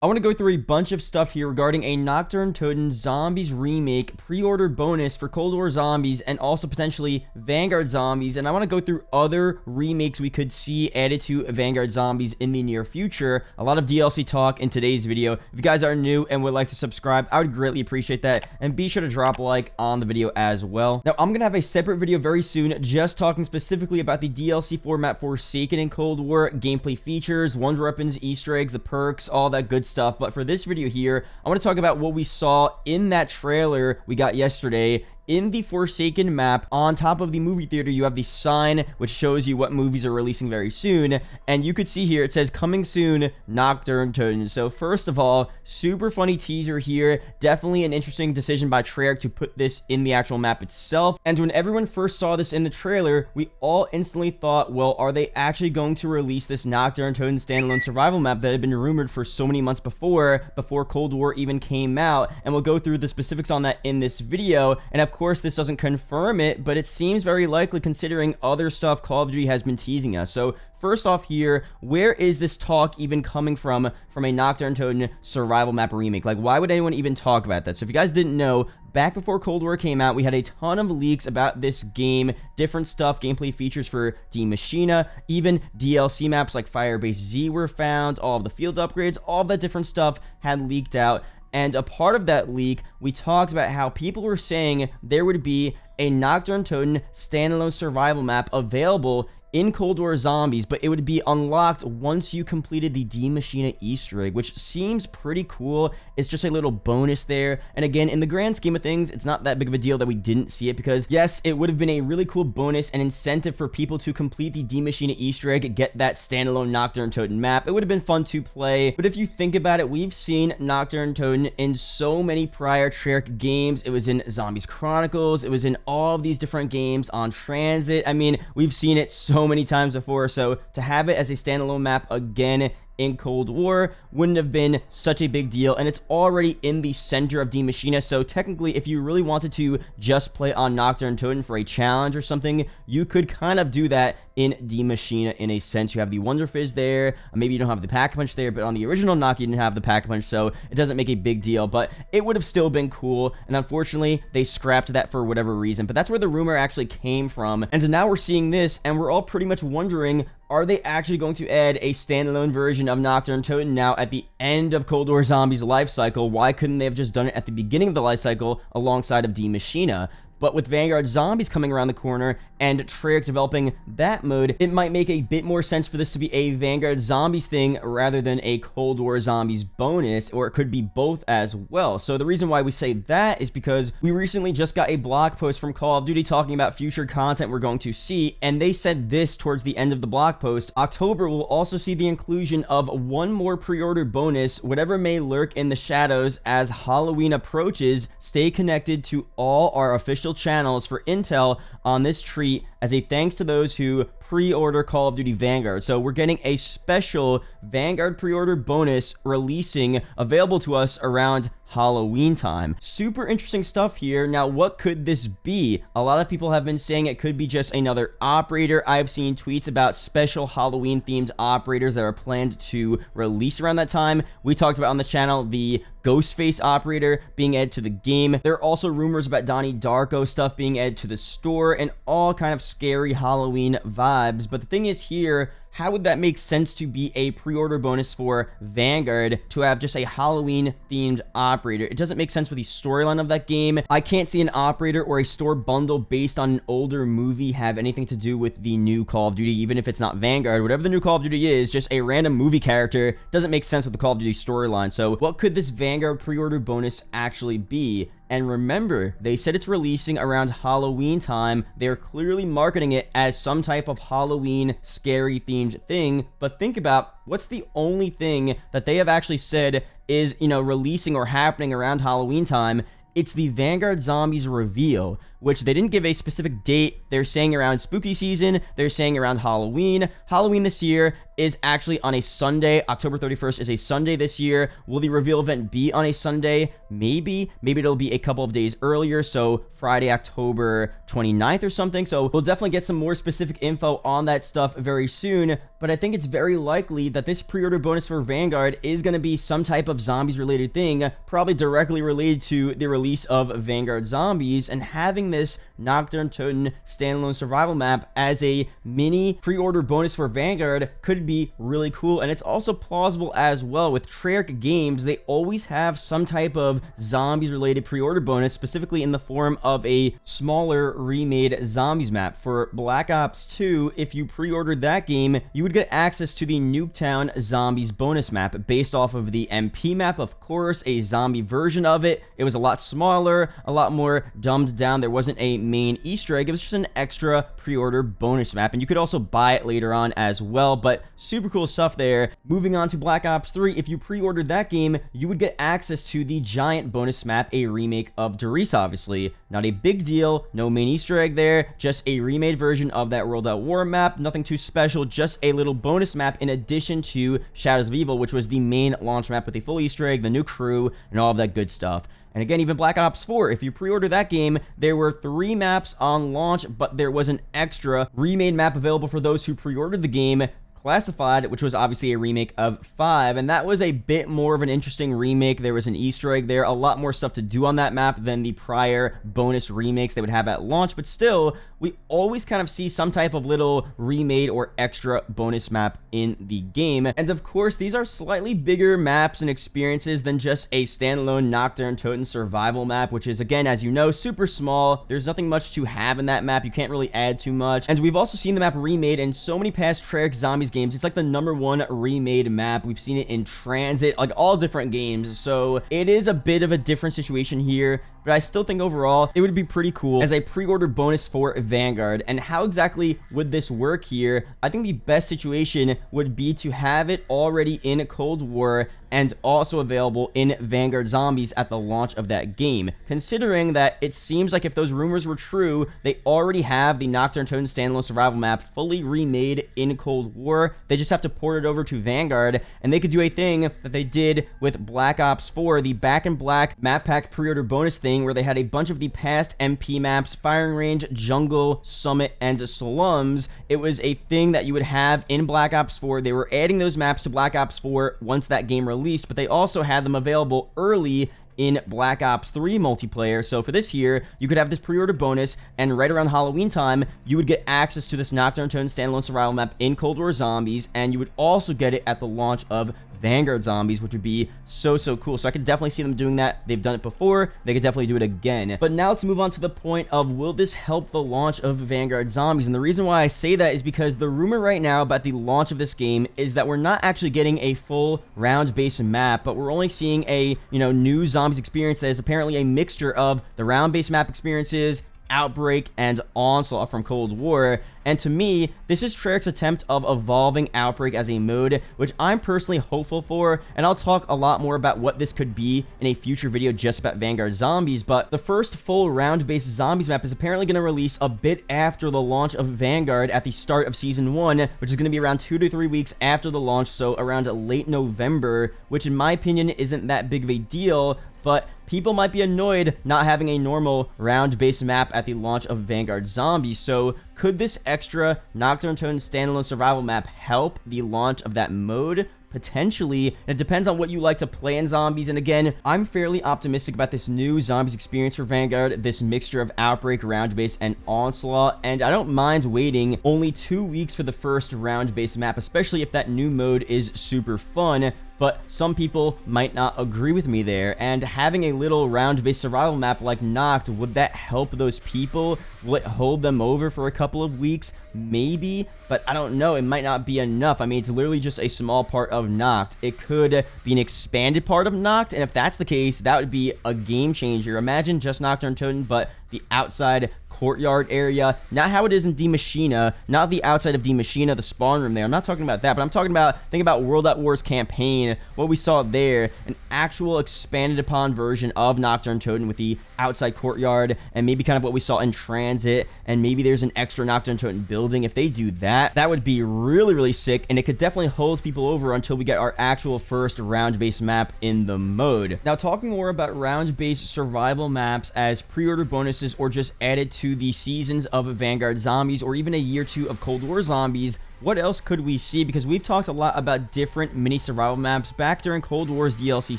I want to go through a bunch of stuff here regarding a Nacht Der Untoten Zombies remake pre-order bonus for Cold War Zombies and also potentially Vanguard Zombies, and I want to go through other remakes we could see added to Vanguard Zombies in the near future. A lot of DLC talk in today's video. If you guys are new and would like to subscribe, I would greatly appreciate that, and be sure to drop a like on the video as well. Now, I'm going to have a separate video very soon just talking specifically about the DLC format Forsaken in Cold War, gameplay features, wonder weapons, Easter eggs, the perks, all that good stuff. But for this video here, I want to talk about what we saw in that trailer we got yesterday. In the Forsaken map, on top of the movie theater, you have the sign which shows you what movies are releasing very soon, and you could see here it says coming soon, Nacht Der Untoten. So first of all, super funny teaser here, definitely an interesting decision by Treyarch to put this in the actual map itself. And when everyone first saw this in the trailer, we all instantly thought, well, are they actually going to release this Nacht Der Untoten standalone survival map that had been rumored for so many months before Cold War even came out? And we'll go through the specifics on that in this video, and of course this doesn't confirm it, but it seems very likely considering other stuff Call of Duty has been teasing us. So first off here, where is this talk even coming from a Nacht Der Untoten survival map remake? Like, why would anyone even talk about that? So if you guys didn't know, back before Cold War came out, we had a ton of leaks about this game, different stuff, gameplay features for Maschine, even DLC maps like Firebase Z were found, all of the field upgrades, all of that different stuff had leaked out. And a part of that leak, we talked about how people were saying there would be a Nacht Der Untoten standalone survival map available in Cold War Zombies, but it would be unlocked once you completed the Maschine Easter egg, which seems pretty cool. It's just a little bonus there, and again, in the grand scheme of things, it's not that big of a deal that we didn't see it, because yes, it would have been a really cool bonus and incentive for people to complete the Maschine Easter egg, get that standalone Nacht Der Untoten map. It would have been fun to play, but if you think about it, we've seen Nacht Der Untoten in so many prior Treyarch games. It was in Zombies Chronicles, it was in all of these different games on Transit. I mean, we've seen it so many times before, so to have it as a standalone map again in Cold War wouldn't have been such a big deal, and it's already in the center of Maschine, so technically if you really wanted to just play on Nacht Der Untoten for a challenge or something, you could kind of do that in Maschine in a sense. You have the Wonder Fizz there, maybe you don't have the Pack-a-Punch there, but on the original Nacht you didn't have the Pack-a-Punch, so it doesn't make a big deal, but it would have still been cool, and unfortunately they scrapped that for whatever reason. But that's where the rumor actually came from, and now we're seeing this, and we're all pretty much wondering, are they actually going to add a standalone version of Nacht Der Untoten now at the end of Cold War Zombies' life cycle? Why couldn't they have just done it at the beginning of the life cycle alongside of Maschine? But with Vanguard Zombies coming around the corner and Treyarch developing that mode, it might make a bit more sense for this to be a Vanguard Zombies thing rather than a Cold War Zombies bonus, or it could be both as well. So the reason why we say that is because we recently just got a blog post from Call of Duty talking about future content we're going to see, and they said this towards the end of the blog post: October will also see the inclusion of one more pre-order bonus. Whatever may lurk in the shadows as Halloween approaches, stay connected to all our official channels for intel on this treat as a thanks to those who pre-order Call of Duty Vanguard. So we're getting a special Vanguard pre-order bonus releasing, available to us around Halloween time. Super interesting stuff here. Now, what could this be? A lot of people have been saying it could be just another operator. I've seen tweets about special Halloween themed operators that are planned to release around that time. We talked about on the channel the Ghostface operator being added to the game. There are also rumors about Donnie Darko stuff being added to the store and all kind of scary Halloween vibes. But the thing is here, how would that make sense to be a pre-order bonus for Vanguard to have just a Halloween themed operator? It doesn't make sense with the storyline of that game. I can't see an operator or a store bundle based on an older movie have anything to do with the new Call of Duty, even if it's not Vanguard. Whatever the new Call of Duty is, just a random movie character doesn't make sense with the Call of Duty storyline. So what could this Vanguard pre-order bonus actually be? And remember, they said it's releasing around Halloween time. They're clearly marketing it as some type of Halloween scary themed thing. But think about, what's the only thing that they have actually said is, releasing or happening around Halloween time? it's the Vanguard Zombies reveal, which they didn't give a specific date. They're saying around spooky season, they're saying around Halloween. Halloween this year is actually on a Sunday. October 31st is a Sunday this year. Will the reveal event be on a Sunday? Maybe it'll be a couple of days earlier, so Friday, October 29th or something. So we'll definitely get some more specific info on that stuff very soon, but I think it's very likely that this pre-order bonus for Vanguard is going to be some type of zombies related thing, probably directly related to the release of Vanguard Zombies, and having this Nacht Der Untoten standalone survival map as a mini pre-order bonus for Vanguard could be really cool. And it's also plausible as well. With Treyarch games, they always have some type of zombies related pre-order bonus, specifically in the form of a smaller remade zombies map. For Black Ops 2, if you pre-ordered that game, you would get access to the Nuketown Zombies bonus map based off of the MP map, of course, a zombie version of it. It was a lot smaller, a lot more dumbed down. There wasn't a main Easter egg. It was just an extra pre-order bonus map, and you could also buy it later on as well, but super cool stuff there. Moving on to Black Ops 3, if you pre-ordered that game, you would get access to the giant bonus map, a remake of Doris, obviously. Not a big deal, no main Easter egg there, just a remade version of that World at War map, nothing too special, just a little bonus map in addition to Shadows of Evil, which was the main launch map with a full Easter egg, the new crew, and all of that good stuff. And again, even Black Ops 4, if you pre-order that game, there were 3 maps on launch, but there was an extra remade map available for those who pre-ordered the game, Classified, which was obviously a remake of 5, and that was a bit more of an interesting remake. There was an Easter egg there, a lot more stuff to do on that map than the prior bonus remakes they would have at launch, but still, we always kind of see some type of little remade or extra bonus map in the game. And of course, these are slightly bigger maps and experiences than just a standalone Nacht Der Untoten survival map, which is, again, as you know, super small. There's nothing much to have in that map. You can't really add too much. And we've also seen the map remade in so many past Treyarch Zombies games. It's like the #1 remade map. We've seen it in Transit, like all different games. So it is a bit of a different situation here, but I still think overall it would be pretty cool as a pre-order bonus for Vanguard. And how exactly would this work here? I think the best situation would be to have it already in Cold War and also available in Vanguard Zombies at the launch of that game. Considering that it seems like if those rumors were true, they already have the Nacht Der Untoten standalone survival map fully remade in Cold War. They just have to port it over to Vanguard, and they could do a thing that they did with Black Ops 4, the Back in Black map pack pre-order bonus thing, where they had a bunch of the past MP maps, Firing Range, Jungle, Summit, and Slums. It was a thing that you would have in Black Ops 4. They were adding those maps to Black Ops 4 once that game released, but they also had them available early in Black Ops 3 multiplayer. So for this year, you could have this pre-order bonus, and right around Halloween time, you would get access to this Nacht Der Untoten standalone survival map in Cold War Zombies, and you would also get it at the launch of Vanguard Zombies, which would be so cool. So I could definitely see them doing that. They've done it before. They could definitely do it again. But now let's move on to the point of, will this help the launch of Vanguard Zombies? And the reason why I say that is because the rumor right now about the launch of this game is that we're not actually getting a full round-based map, but we're only seeing a, new Zombies experience that is apparently a mixture of the round-based map experiences, Outbreak, and Onslaught from Cold War. And to me, this is Treyarch's attempt of evolving Outbreak as a mode, which I'm personally hopeful for, and I'll talk a lot more about what this could be in a future video just about Vanguard Zombies. But the first full round-based Zombies map is apparently going to release a bit after the launch of Vanguard at the start of Season 1, which is going to be around 2 to 3 weeks after the launch, so around late November, which in my opinion isn't that big of a deal, but people might be annoyed not having a normal round-based map at the launch of Vanguard Zombies. So could this extra Nacht Der Untoten standalone survival map help the launch of that mode? Potentially. It depends on what you like to play in Zombies, and again, I'm fairly optimistic about this new Zombies experience for Vanguard, this mixture of Outbreak, round-based, and Onslaught, and I don't mind waiting only 2 weeks for the first round-based map, especially if that new mode is super fun. But some people might not agree with me there, and having a little round-based survival map like Nacht, would that help those people? Will it hold them over for a couple of weeks? Maybe, but I don't know. It might not be enough. I mean, it's literally just a small part of Nacht. It could be an expanded part of Nacht, and if that's the case, that would be a game changer. Imagine just Nacht Der Untoten, but the outside courtyard area, not how it is in Die Maschine, not the outside of Die Maschine, the spawn room there. I'm not talking about that, but I'm talking about, think about World at War's campaign, what we saw there, an actual expanded upon version of Nacht Der Untoten with the outside courtyard, and maybe kind of what we saw in Transit, and maybe there's an extra Nacht Der Untoten building. If they do that, that would be really, really sick, and it could definitely hold people over until we get our actual first round-based map in the mode. Now, talking more about round-based survival maps as pre-order bonuses or just added to the seasons of Vanguard Zombies or even a year 2 of Cold War Zombies, what else could we see? Because we've talked a lot about different mini survival maps back during Cold War's DLC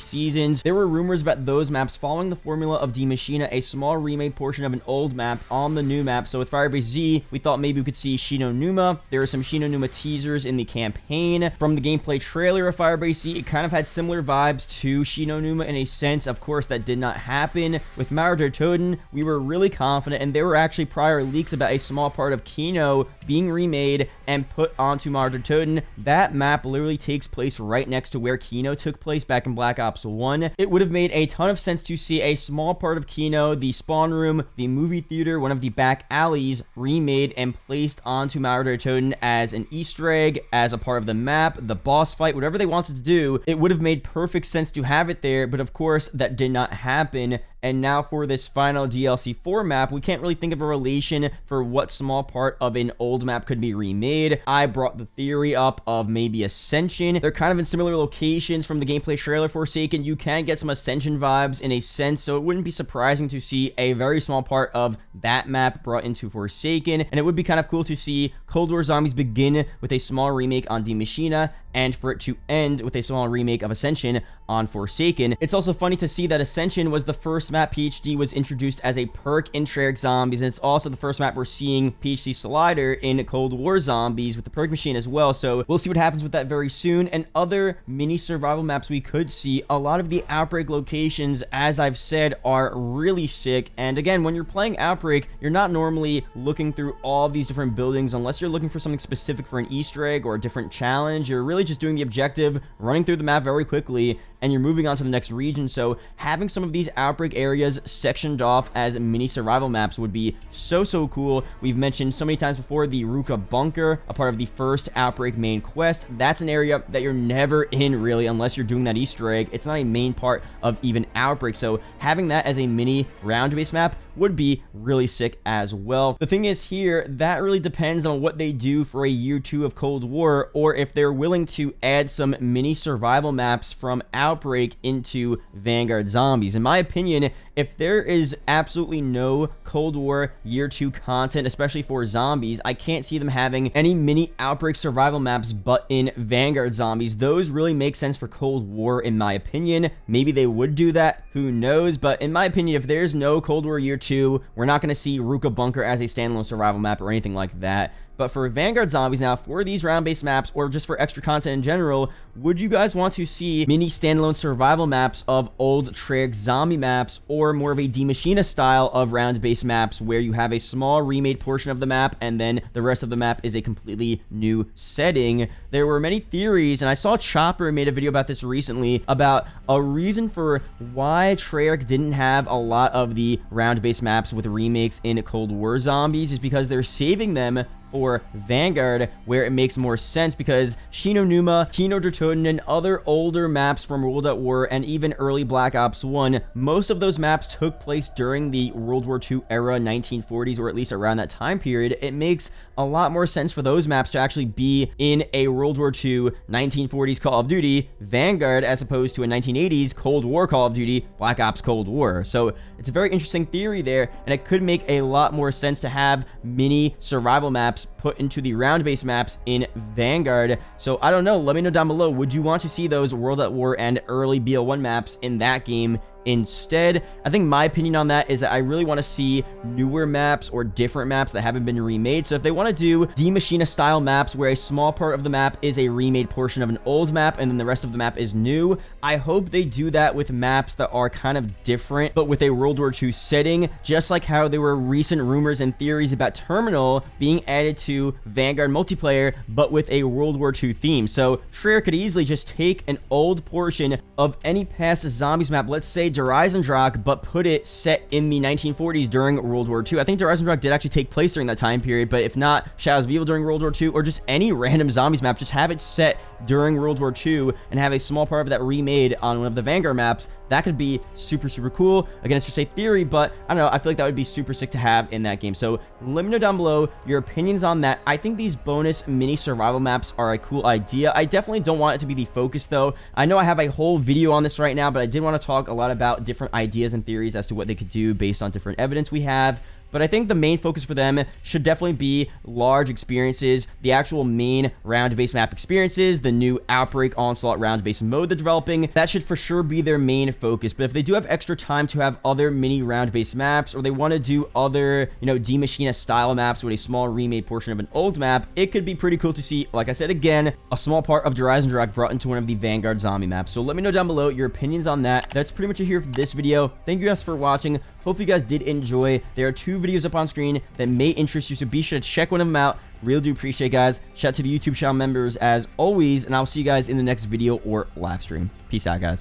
seasons. There were rumors about those maps following the formula of Die Maschine, a small remade portion of an old map on the new map. So with Firebase Z, we thought maybe we could see Shinonuma. There are some Shinonuma teasers in the campaign. From the gameplay trailer of Firebase Z, it kind of had similar vibes to Shinonuma in a sense. Of course, that did not happen. With Nacht Der Untoten, we were really confident, and there were actually prior leaks about a small part of Kino being remade and put onto Nacht Der Untoten. That map literally takes place right next to where Kino took place back in Black Ops 1. It would have made a ton of sense to see a small part of Kino, the spawn room, the movie theater, one of the back alleys, remade and placed onto Nacht Der Untoten as an Easter egg, as a part of the map, the boss fight, whatever they wanted to do. It would have made perfect sense to have it there, but of course that did not happen. And now for this final DLC 4 map, we can't really think of a relation for what small part of an old map could be remade. I brought the theory up of maybe Ascension. They're kind of in similar locations from the gameplay trailer Forsaken. You can get some Ascension vibes in a sense, so it wouldn't be surprising to see a very small part of that map brought into Forsaken. And it would be kind of cool to see Cold War Zombies begin with a small remake on Die Maschine, and for it to end with a small remake of Ascension on Forsaken. It's also funny to see that Ascension was the first map PhD was introduced as a perk in Treyarch Zombies, and it's also the first map we're seeing PhD Slider in Cold War Zombies with the perk machine as well, so we'll see what happens with that very soon. And other mini survival maps we could see, a lot of the Outbreak locations, as I've said, are really sick. And again, when you're playing Outbreak, you're not normally looking through all of these different buildings unless you're looking for something specific for an Easter egg or a different challenge. You're really just doing the objective, running through the map very quickly, and you're moving on to the next region. So having some of these Outbreak areas sectioned off as mini survival maps would be so cool. We've mentioned so many times before the Ruka Bunker, a part of the first Outbreak main quest. That's an area that you're never in really unless you're doing that Easter egg. It's not a main part of even Outbreak, so having that as a mini round-based map would be really sick as well. The thing is here, that really depends on what they do for a year 2 of Cold War, or if they're willing to add some mini survival maps from Outbreak into Vanguard Zombies. In my opinion, if there is absolutely no Cold War year 2 content, especially for zombies, I can't see them having any mini Outbreak survival maps but in Vanguard Zombies. Those really make sense for Cold War in my opinion. Maybe they would do that, who knows, but in my opinion, if there's no Cold War year 2, we're not going to see Ruka Bunker as a standalone survival map or anything like that. But for Vanguard Zombies now, for these round-based maps, or just for extra content in general, would you guys want to see mini standalone survival maps of old Treyarch zombie maps, or more of a Die Maschine style of round-based maps where you have a small remade portion of the map and then the rest of the map is a completely new setting? There were many theories, and I saw Chopper made a video about this recently, about a reason for why Treyarch didn't have a lot of the round-based maps with remakes in Cold War Zombies is because they're saving them for Vanguard, where it makes more sense, because Shinonuma, Nacht Der Untoten, and other older maps from World at War and even early Black Ops 1, most of those maps took place during the World War II era, 1940s, or at least around that time period. It makes a lot more sense for those maps to actually be in a World War II 1940s Call of Duty Vanguard as opposed to a 1980s Cold War Call of Duty Black Ops Cold War. So it's a very interesting theory there, and it could make a lot more sense to have mini survival maps put into the round-based maps in Vanguard. So I don't know, let me know down below, would you want to see those World at War and early BL1 maps in that game instead? I think my opinion on that is that I really want to see newer maps or different maps that haven't been remade. So if they want to do Die Maschine style maps where a small part of the map is a remade portion of an old map and then the rest of the map is new, I hope they do that with maps that are kind of different but with a World War II setting, just like how there were recent rumors and theories about Terminal being added to Vanguard multiplayer but with a World War II theme. So Treyarch could easily just take an old portion of any past zombies map, let's say Der Eisendrache, but put it set in the 1940s during World War II. I think Der Eisendrache did actually take place during that time period, but if not, Shadows of Evil during World War II, or just any random zombies map, just have it set during World War II and have a small part of that remade on one of the Vanguard maps. That could be super, super cool. Again, it's just a theory, but I don't know. I feel like that would be super sick to have in that game. So let me know down below your opinions on that. I think these bonus mini survival maps are a cool idea. I definitely don't want it to be the focus, though. I know I have a whole video on this right now, but I did want to talk a lot about different ideas and theories as to what they could do based on different evidence we have. But I think the main focus for them should definitely be large experiences, the actual main round-based map experiences, the new Outbreak Onslaught round-based mode they're developing. That should for sure be their main focus. But if they do have extra time to have other mini round-based maps, or they want to do other, D Machine style maps with a small remade portion of an old map, it could be pretty cool to see, like I said again, a small part of Der Eisendrache brought into one of the Vanguard zombie maps. So let me know down below your opinions on that. That's pretty much it here for this video. Thank you guys for watching. Hope you guys did enjoy. There are 2 videos up on screen that may interest you, so be sure to check one of them out. Really do appreciate it, guys. Shout out to the YouTube channel members as always, and I'll see you guys in the next video or live stream. Peace out, guys.